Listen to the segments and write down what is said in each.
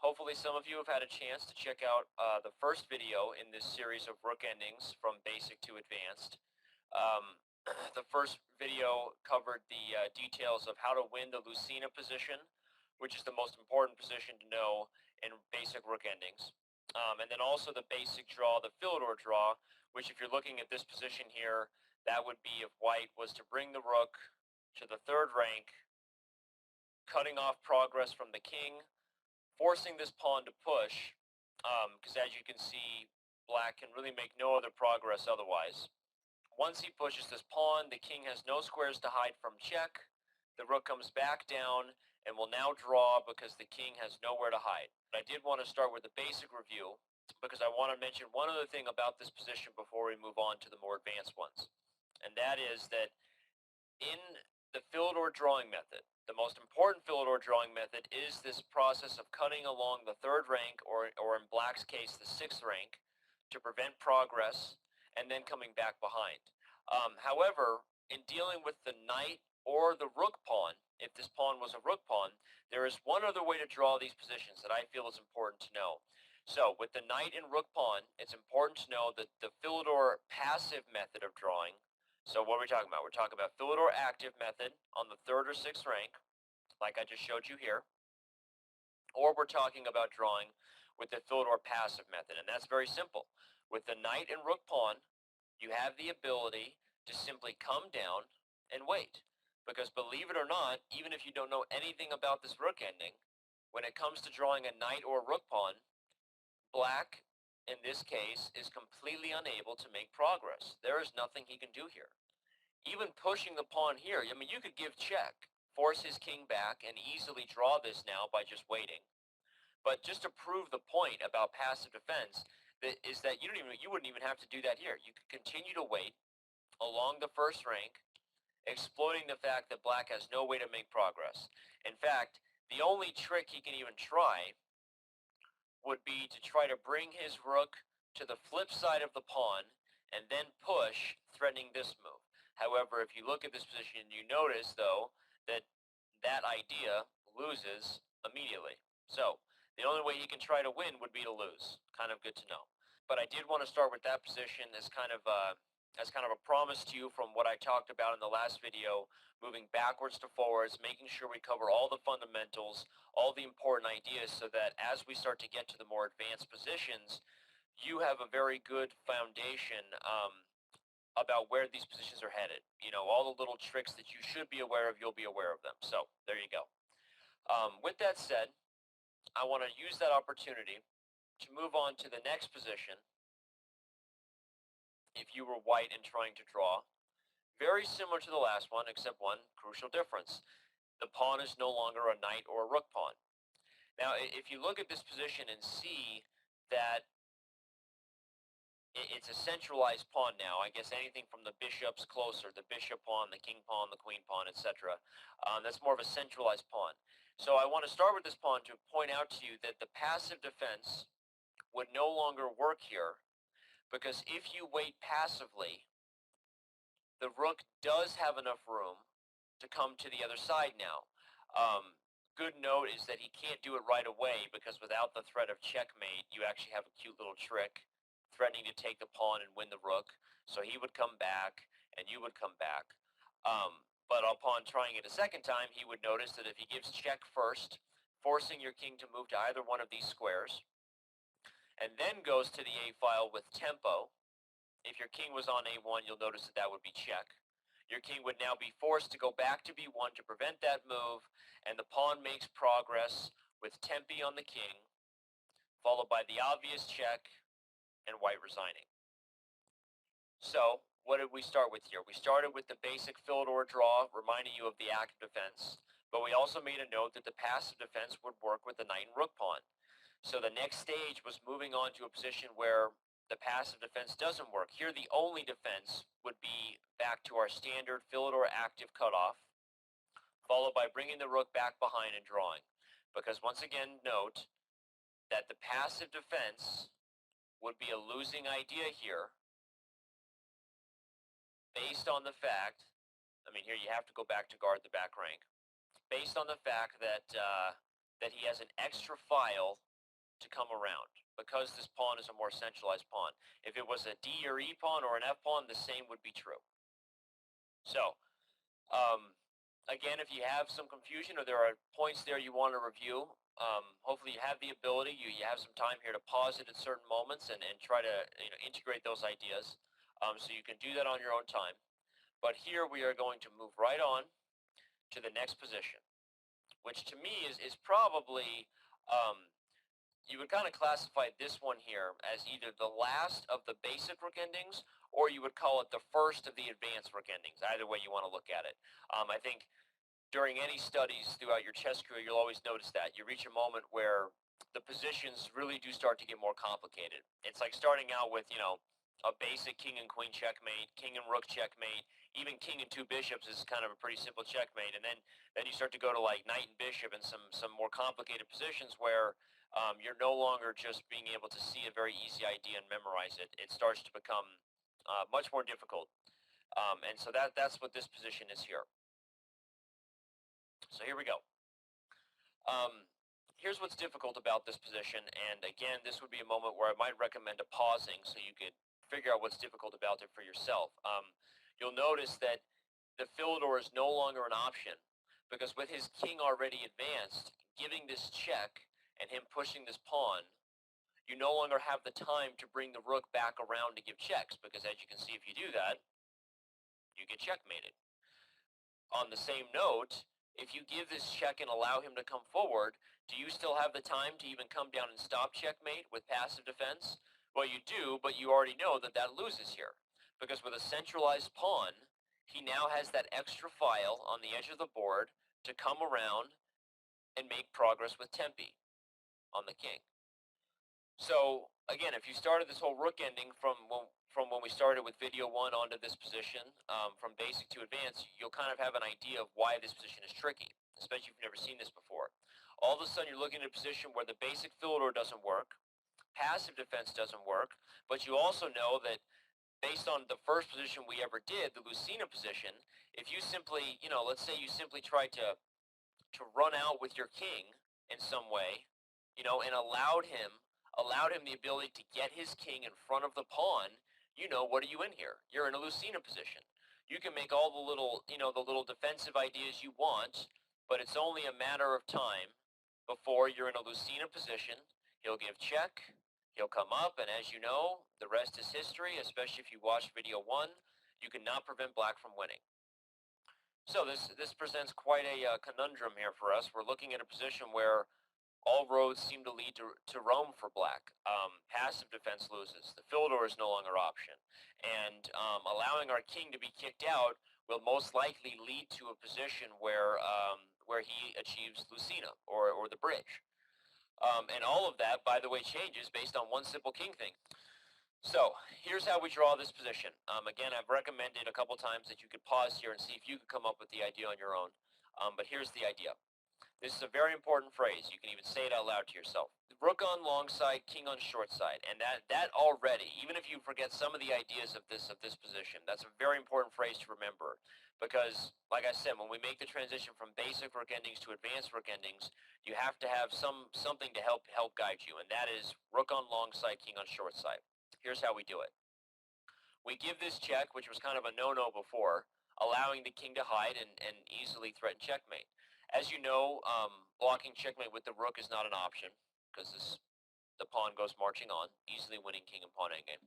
Hopefully some of you have had a chance to check out the first video in this series of rook endings from basic to advanced. Um, the first video covered the details of how to win the Lucena position, which is the most important position to know in basic rook endings. And then also the basic draw, the Philidor draw, which if you're looking at this position here, that would be if white was to bring the rook to the third rank, cutting off progress from the king, forcing this pawn to push, because as you can see, black can really make no other progress otherwise. Once he pushes this pawn, the king has no squares to hide from check. The rook comes back down and will now draw because the king has nowhere to hide. But I did want to start with the basic review because I want to mention one other thing about this position before we move on to the more advanced ones. And that is that in the Philidor drawing method, the most important Philidor drawing method is this process of cutting along the third rank, or in black's case, the sixth rank, to prevent progress, and then coming back behind. However, in dealing with the knight or the rook pawn, if this pawn was a rook pawn, there is one other way to draw these positions that I feel is important to know. So with the knight and rook pawn, it's important to know that the Philidor passive method of drawing. So what are we talking about? We're talking about Philidor active method on the third or sixth rank, like I just showed you here. Or we're talking about drawing with the Philidor passive method, and that's very simple. With the knight and rook pawn, you have the ability to simply come down and wait. Because believe it or not, even if you don't know anything about this rook ending, when it comes to drawing a knight or a rook pawn, black, in this case, is completely unable to make progress. There is nothing he can do here. Even pushing the pawn here, I mean, you could give check, force his king back, and easily draw this now by just waiting. But just to prove the point about passive defense, is that you wouldn't even have to do that here. You could continue to wait along the first rank, exploiting the fact that black has no way to make progress. In fact, the only trick he can even try would be to try to bring his rook to the flip side of the pawn and then push, threatening this move. However, if you look at this position, you notice, though, that that idea loses immediately. So the only way he can try to win would be to lose. Kind of good to know. But I did want to start with that position as kind of a promise to you from what I talked about in the last video, moving backwards to forwards, making sure we cover all the fundamentals, all the important ideas, so that as we start to get to the more advanced positions, you have a very good foundation about where these positions are headed. You know, all the little tricks that you should be aware of, you'll be aware of them. So there you go. With that said, I want to use that opportunity to move on to the next position. If you were white and trying to draw, very similar to the last one, except one crucial difference. The pawn is no longer a knight or a rook pawn. Now, if you look at this position and see that it's a centralized pawn now, I guess anything from the bishop's closer, the bishop pawn, the king pawn, the queen pawn, etc. That's more of a centralized pawn. So I want to start with this pawn to point out to you that the passive defense would no longer work here, because if you wait passively, the rook does have enough room to come to the other side now. Good note is that he can't do it right away, because without the threat of checkmate, you actually have a cute little trick threatening to take the pawn and win the rook. So he would come back and you would come back. But upon trying it a second time, he would notice that if he gives check first, forcing your king to move to either one of these squares, and then goes to the A file with tempo, if your king was on A1, you'll notice that that would be check. Your king would now be forced to go back to B1 to prevent that move, and the pawn makes progress with tempi on the king, followed by the obvious check and white resigning. So what did we start with here? We started with the basic Philidor draw, reminding you of the active defense, but we also made a note that the passive defense would work with the knight and rook pawn. So the next stage was moving on to a position where the passive defense doesn't work. Here, the only defense would be back to our standard Philidor active cutoff, followed by bringing the rook back behind and drawing. Because once again, note that the passive defense would be a losing idea here, based on the fact, I mean, here you have to go back to guard the back rank, based on the fact that that he has an extra file to come around because this pawn is a more centralized pawn. If it was a D or E pawn or an F pawn, the same would be true. So, again, if you have some confusion or there are points there you want to review, hopefully you have the ability, you have some time here to pause it at certain moments and try to integrate those ideas. So you can do that on your own time. But here we are going to move right on to the next position, which to me is probably, you would kind of classify this one here as either the last of the basic rook endings, or you would call it the first of the advanced rook endings, either way you want to look at it. I think during any studies throughout your chess career, you'll always notice that. You reach a moment where the positions really do start to get more complicated. It's like starting out with, a basic king and queen checkmate, king and rook checkmate, even king and two bishops is kind of a pretty simple checkmate. And then you start to go to like knight and bishop and some more complicated positions where you're no longer just being able to see a very easy idea and memorize it. It starts to become much more difficult. And so that's what this position is here. So here we go. Here's what's difficult about this position, and again, this would be a moment where I might recommend a pausing so you could figure out what's difficult about it for yourself. You'll notice that the Philidor is no longer an option, because with his king already advanced, giving this check and him pushing this pawn, you no longer have the time to bring the rook back around to give checks, because as you can see, if you do that, you get checkmated. On the same note, if you give this check and allow him to come forward, do you still have the time to even come down and stop checkmate with passive defense? Well, you do, but you already know that that loses here. Because with a centralized pawn, he now has that extra file on the edge of the board to come around and make progress with tempi on the king. So, again, if you started this whole rook ending from when we started with video 1 onto this position, from basic to advanced, you'll kind of have an idea of why this position is tricky, especially if you've never seen this before. All of a sudden, you're looking at a position where the basic Philidor doesn't work, passive defense doesn't work, but you also know that based on the first position we ever did, the Lucena position, if you simply, let's say you simply tried to run out with your king in some way, and allowed him the ability to get his king in front of the pawn, what are you in here? You're in a Lucena position. You can make all the little, the little defensive ideas you want, but it's only a matter of time before you're in a Lucena position. He'll give check, he'll come up, and as you know, the rest is history, especially if you watched video 1. You cannot prevent black from winning. So this presents quite a conundrum here for us. We're looking at a position where all roads seem to lead to Rome for black. Passive defense loses. The Philidor is no longer option. And allowing our king to be kicked out will most likely lead to a position where he achieves Lucena or the bridge. And all of that, by the way, changes based on one simple king thing. So here's how we draw this position. Again, I've recommended a couple times that you could pause here and see if you could come up with the idea on your own. But here's the idea. This is a very important phrase. You can even say it out loud to yourself. Rook on long side, king on short side. And that already, even if you forget some of the ideas of this position, that's a very important phrase to remember. Because, like I said, when we make the transition from basic rook endings to advanced rook endings, you have to have something to help guide you. And that is rook on long side, king on short side. Here's how we do it. We give this check, which was kind of a no-no before, allowing the king to hide and easily threaten checkmate. As you know, blocking checkmate with the rook is not an option, because the pawn goes marching on, easily winning king and pawn endgame.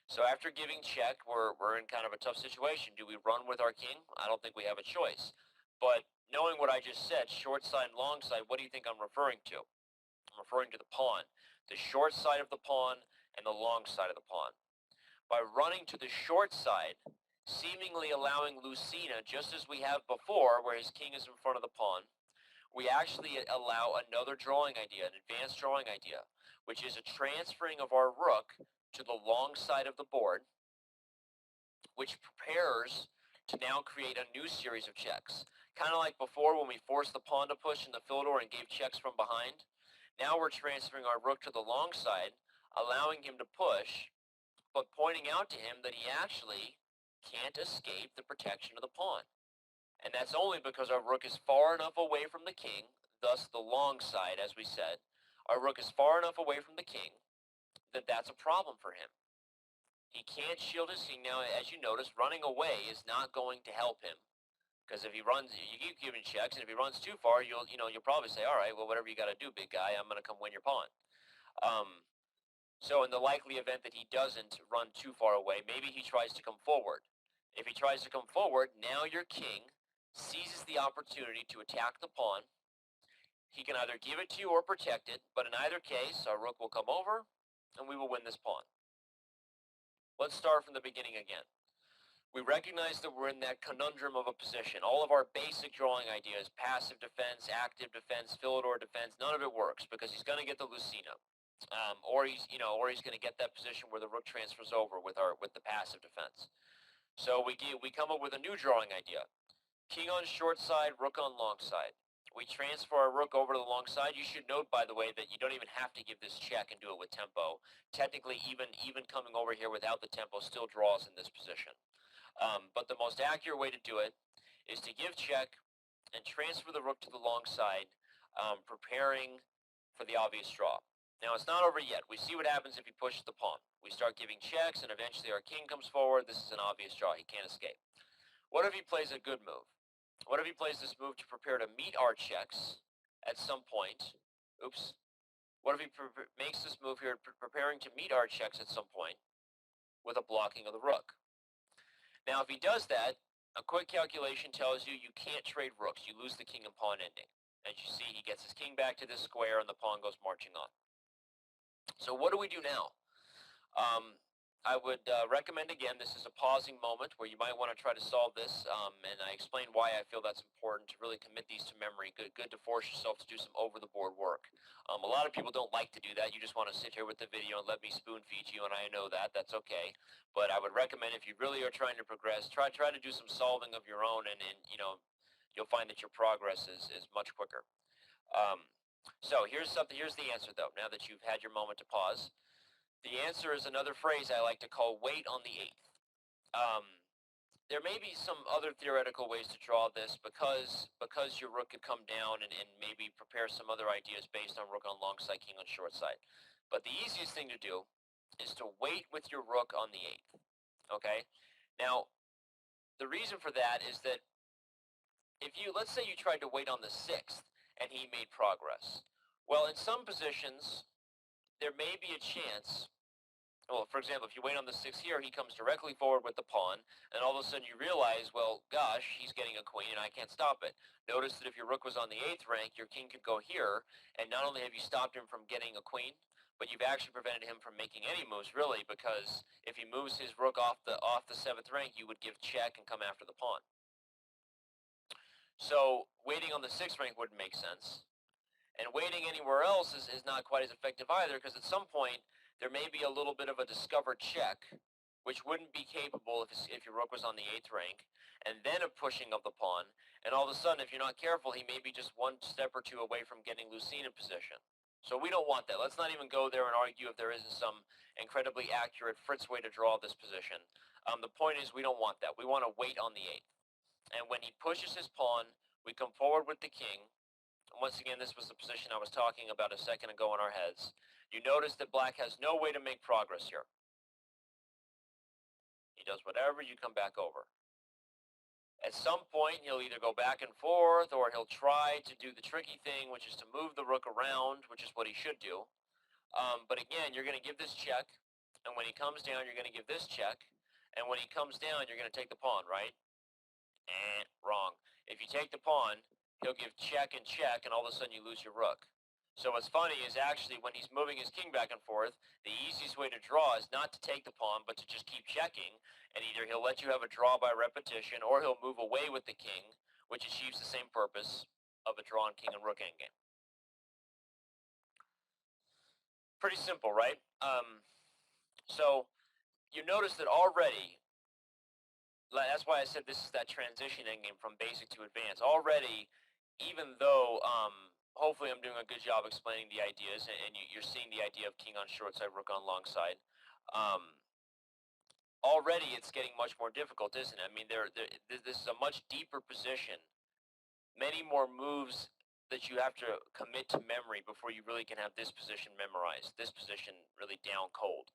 So after giving check, we're in kind of a tough situation. Do we run with our king? I don't think we have a choice. But knowing what I just said, short side, long side, what do you think I'm referring to? I'm referring to the pawn. The short side of the pawn and the long side of the pawn. By running to the short side, seemingly allowing Lucena, just as we have before, where his king is in front of the pawn, we actually allow another drawing idea, an advanced drawing idea, which is a transferring of our rook to the long side of the board, which prepares to now create a new series of checks. Kind of like before when we forced the pawn to push in the Philidor and gave checks from behind. Now we're transferring our rook to the long side, allowing him to push, but pointing out to him that he actually can't escape the protection of the pawn. And that's only because our rook is far enough away from the king, thus the long side, as we said. our rook is far enough away from the king that that's a problem for him. He can't shield his king. Now, as you notice, running away is not going to help him. Because if he runs, you keep giving checks, and if he runs too far, you'll probably say, all right, well, whatever you got to do, big guy, I'm going to come win your pawn. So in the likely event that he doesn't run too far away, maybe he tries to come forward. If he tries to come forward, now your king seizes the opportunity to attack the pawn. He can either give it to you or protect it, but in either case, our rook will come over, and we will win this pawn. Let's start from the beginning again. We recognize that we're in that conundrum of a position. All of our basic drawing ideas, passive defense, active defense, Philidor defense, none of it works because he's going to get the Lucina. Or he's going to get that position where the rook transfers over with the passive defense. So we come up with a new drawing idea. King on short side, rook on long side. We transfer our rook over to the long side. You should note, by the way, that you don't even have to give this check and do it with tempo. Technically, even coming over here without the tempo still draws in this position. But the most accurate way to do it is to give check and transfer the rook to the long side, preparing for the obvious draw. Now, it's not over yet. We see what happens if he pushes the pawn. We start giving checks, and eventually our king comes forward. This is an obvious draw. He can't escape. What if he plays a good move? What if he plays this move to prepare to meet our checks at some point? Oops. What if he makes this move here, preparing to meet our checks at some point with a blocking of the rook? Now, if he does that, a quick calculation tells you you can't trade rooks. You lose the king and pawn ending. As you see, he gets his king back to this square, and the pawn goes marching on. So what do we do now? I would recommend, again, this is a pausing moment where you might want to try to solve this, and I explain why I feel that's important to really commit these to memory. Good to force yourself to do some over-the-board work. A lot of people don't like to do that. You just want to sit here with the video and let me spoon-feed you, and I know that. That's okay. But I would recommend, if you really are trying to progress, try to do some solving of your own, and you'll find that your progress is much quicker. So here's the answer, though, now that you've had your moment to pause. The answer is another phrase I like to call wait on the eighth. There may be some other theoretical ways to draw this because your rook could come down and maybe prepare some other ideas based on rook on long side, king on short side. But the easiest thing to do is to wait with your rook on the eighth. Okay? Now, the reason for that is that let's say you tried to wait on the sixth and he made progress. Well, in some positions, there may be a chance. Well, for example, if you wait on the sixth here, he comes directly forward with the pawn, and all of a sudden you realize, well, gosh, he's getting a queen, and I can't stop it. Notice that if your rook was on the 8th rank, your king could go here, and not only have you stopped him from getting a queen, but you've actually prevented him from making any moves, really, because if he moves his rook off the 7th rank, you would give check and come after the pawn. So waiting on the 6th rank wouldn't make sense. And waiting anywhere else is not quite as effective either, because at some point, there may be a little bit of a discovered check, which wouldn't be capable if your rook was on the 8th rank, and then a pushing of the pawn, and all of a sudden, if you're not careful, he may be just one step or two away from getting Lucina in position. So we don't want that. Let's not even go there and argue if there isn't some incredibly accurate Fritz way to draw this position. The point is we don't want that. We want to wait on the 8th. And when he pushes his pawn, we come forward with the king. Once again, this was the position I was talking about a second ago in our heads. You notice that black has no way to make progress here. He does whatever, you come back over. At some point, he'll either go back and forth, or he'll try to do the tricky thing, which is to move the rook around, which is what he should do. But again, you're going to give this check, and when he comes down, you're going to give this check, and when he comes down, you're going to take the pawn, right? Wrong. If you take the pawn, he'll give check, and all of a sudden you lose your rook. So what's funny is actually when he's moving his king back and forth, the easiest way to draw is not to take the pawn, but to just keep checking, and either he'll let you have a draw by repetition, or he'll move away with the king, which achieves the same purpose of a drawn king and rook endgame. Pretty simple, right? So you notice that already, that's why I said this is that transition endgame from basic to advanced. Already, even though hopefully I'm doing a good job explaining the ideas, and you're seeing the idea of king on short side, rook on long side. Already it's getting much more difficult, isn't it? I mean, this is a much deeper position. Many more moves that you have to commit to memory before you really can have this position memorized, this position really down cold.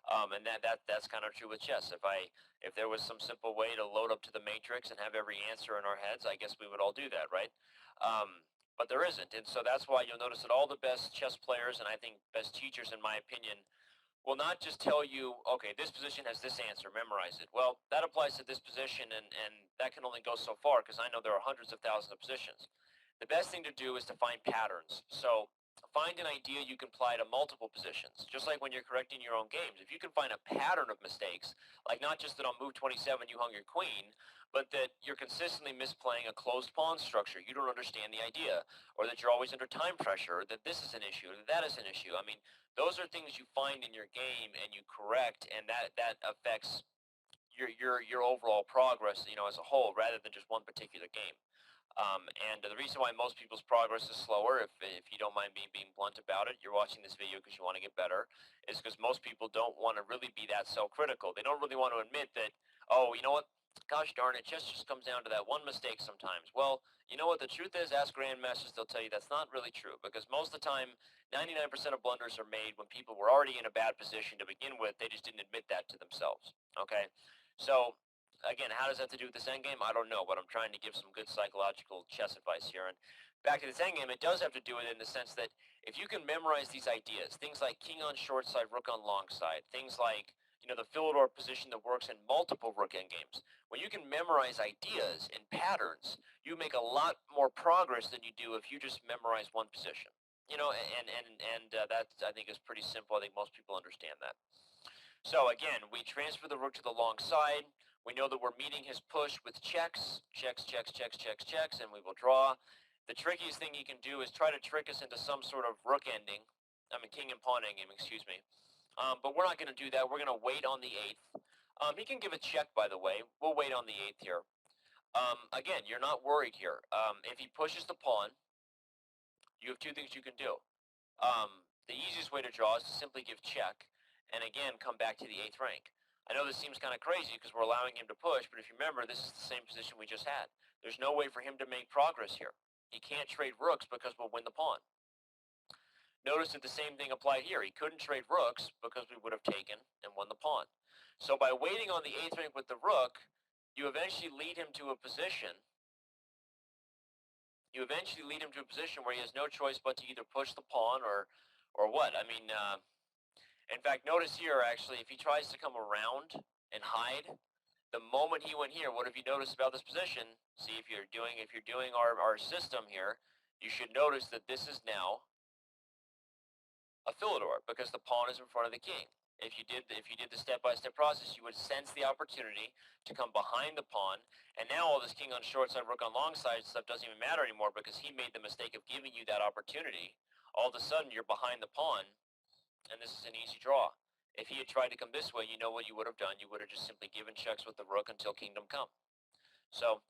And that's kind of true with chess. If there was some simple way to load up to the matrix and have every answer in our heads, I guess we would all do that, right? But there isn't, and so that's why you'll notice that all the best chess players, and I think best teachers, in my opinion, will not just tell you, okay, this position has this answer, memorize it. Well, that applies to this position, and that can only go so far, because I know there are hundreds of thousands of positions. The best thing to do is to find patterns. So find an idea you can apply to multiple positions, just like when you're correcting your own games. If you can find a pattern of mistakes, like not just that on move 27 you hung your queen, but that you're consistently misplaying a closed pawn structure, you don't understand the idea, or that you're always under time pressure, or that this is an issue, or that is an issue. I mean, those are things you find in your game and you correct, and that affects your overall progress, as a whole, rather than just one particular game. And the reason why most people's progress is slower, if you don't mind me being blunt about it, you're watching this video because you want to get better, is because most people don't want to really be that self-critical. They don't really want to admit that, oh, you know what? Gosh darn it, chess just comes down to that one mistake sometimes. Well, you know what the truth is? Ask grandmasters, they'll tell you that's not really true, because most of the time, 99% of blunders are made when people were already in a bad position to begin with. They just didn't admit that to themselves. Okay? So again, how does that have to do with this endgame? I don't know, but I'm trying to give some good psychological chess advice here. And back to this endgame, it does have to do with it in the sense that if you can memorize these ideas, things like king on short side, rook on long side, things like, the Philidor position that works in multiple rook endgames. When you can memorize ideas and patterns, you make a lot more progress than you do if you just memorize one position. That, I think, is pretty simple. I think most people understand that. So again, we transfer the rook to the long side. We know that we're meeting his push with checks, checks, checks, checks, checks, checks, and we will draw. The trickiest thing he can do is try to trick us into some sort of rook ending. King and pawn endgame, excuse me. But we're not going to do that. We're going to wait on the 8th. He can give a check, by the way. We'll wait on the 8th here. Again, you're not worried here. If he pushes the pawn, you have two things you can do. The easiest way to draw is to simply give check, and again, come back to the 8th rank. I know this seems kind of crazy because we're allowing him to push, but if you remember, this is the same position we just had. There's no way for him to make progress here. He can't trade rooks because we'll win the pawn. Notice that the same thing applied here. He couldn't trade rooks because we would have taken and won the pawn. So by waiting on the 8th rank with the rook, you eventually lead him to a position where he has no choice but to either push the pawn or what. In fact, notice here, actually, if he tries to come around and hide, the moment he went here, what have you noticed about this position? See, if you're doing our system here, you should notice that this is now a Philidor because the pawn is in front of the king. If you did the step-by-step process, you would sense the opportunity to come behind the pawn, and now all this king on short side, rook on long side stuff doesn't even matter anymore because he made the mistake of giving you that opportunity. All of a sudden, you're behind the pawn, and this is an easy draw. If he had tried to come this way, you know what you would have done. You would have just simply given checks with the rook until kingdom come. So,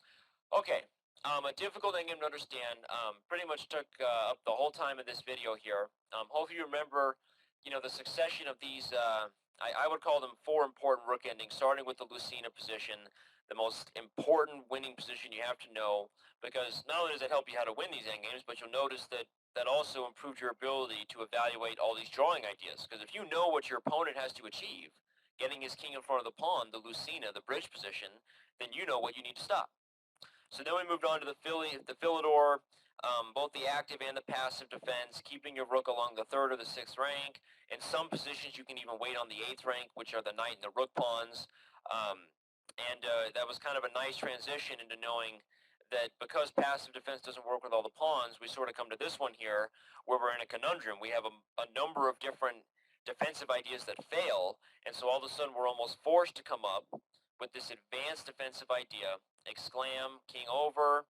okay, a difficult endgame to understand. Pretty much took up the whole time of this video here. Hopefully you remember, the succession of these, I would call them 4 important rook endings, starting with the Lucena position, the most important winning position you have to know, because not only does it help you how to win these endgames, but you'll notice that also improved your ability to evaluate all these drawing ideas. Because if you know what your opponent has to achieve, getting his king in front of the pawn, the Lucena, the bridge position, then you know what you need to stop. So then we moved on to the Philidor, both the active and the passive defense, keeping your rook along the 3rd or the 6th rank. In some positions, you can even wait on the 8th rank, which are the knight and the rook pawns. That was kind of a nice transition into knowing that because passive defense doesn't work with all the pawns, we sort of come to this one here where we're in a conundrum. We have a number of different defensive ideas that fail, and so all of a sudden we're almost forced to come up with this advanced defensive idea. Exclam, king over,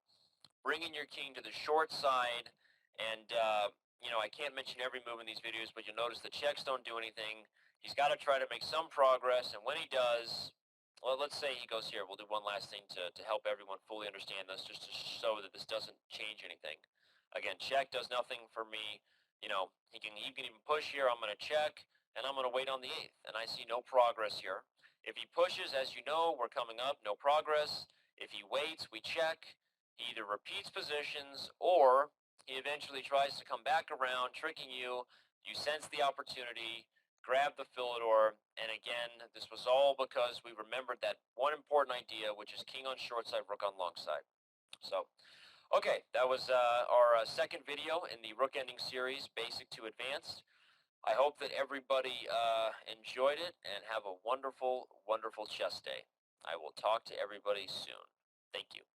bringing your king to the short side, and I can't mention every move in these videos, but you'll notice the checks don't do anything. He's got to try to make some progress, and when he does, well, let's say he goes here. We'll do one last thing to help everyone fully understand this, just to show that this doesn't change anything. Again, check does nothing for me. He can even push here. I'm going to check, and I'm going to wait on the 8th, and I see no progress here. If he pushes, as you know, we're coming up, no progress. If he waits, we check. He either repeats positions or He eventually tries to come back around, tricking you. You sense the opportunity, grab the Philidor, and again, this was all because we remembered that one important idea, which is king on short side, rook on long side. So, okay, that was our second video in the rook ending series, basic to advanced. I hope that everybody enjoyed it and have a wonderful, wonderful chess day. I will talk to everybody soon. Thank you.